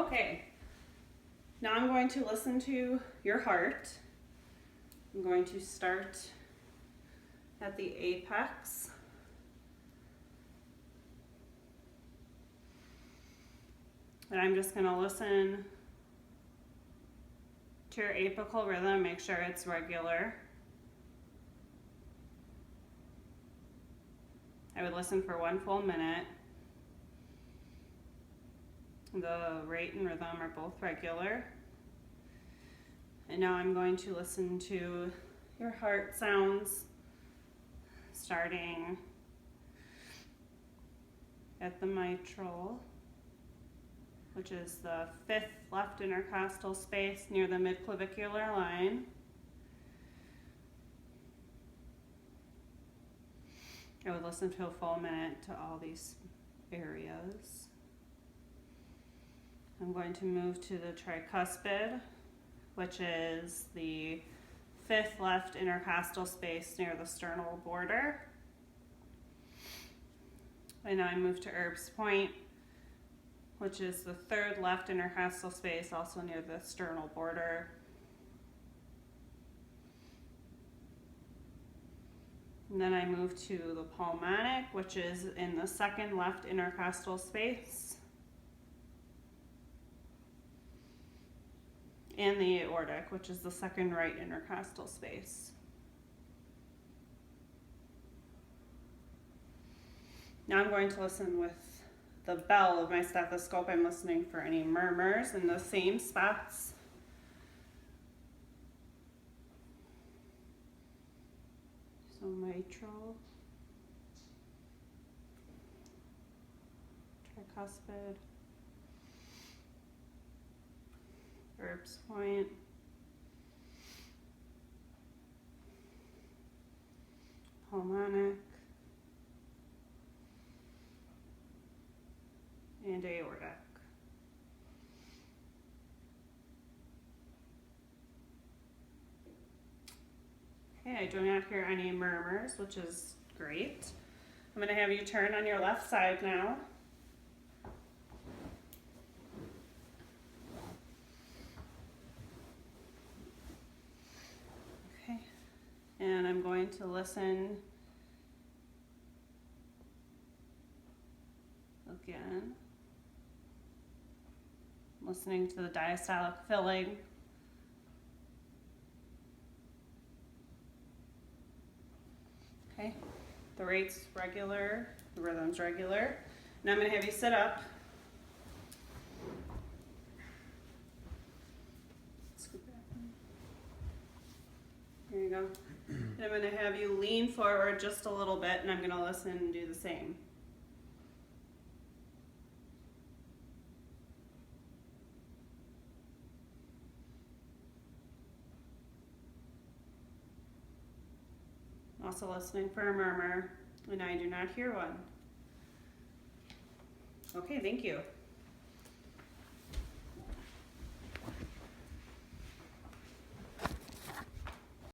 Okay, now I'm going to listen to your heart. I'm going to start at the apex. And I'm just going to listen to your apical rhythm, make sure it's regular. I would listen for 1 full minute. The rate and rhythm are both regular. And now I'm going to listen to your heart sounds, starting at the mitral, which is the 5th left intercostal space near the midclavicular line. I would listen to a full minute to all these areas. I'm going to move to the tricuspid, which is the 5th left intercostal space near the sternal border. And now I move to Erb's point, which is the 3rd left intercostal space, also near the sternal border. And then I move to the pulmonic, which is in the 2nd left intercostal space. And the aortic, which is the 2nd right intercostal space. Now I'm going to listen with the bell of my stethoscope. I'm listening for any murmurs in the same spots. So mitral, tricuspid, Erb's point, pulmonic, and aortic. Okay, I do not hear any murmurs, which is great. I'm going to have you turn on your left side now. Okay, and I'm going to listen again. Listening to the diastolic filling. Okay, the rate's regular, the rhythm's regular. Now I'm going to have you sit up. Scoot back. Here you go. And I'm going to have you lean forward just a little bit, and I'm going to listen and do the same. Also listening for a murmur, and I do not hear one. Okay, thank you.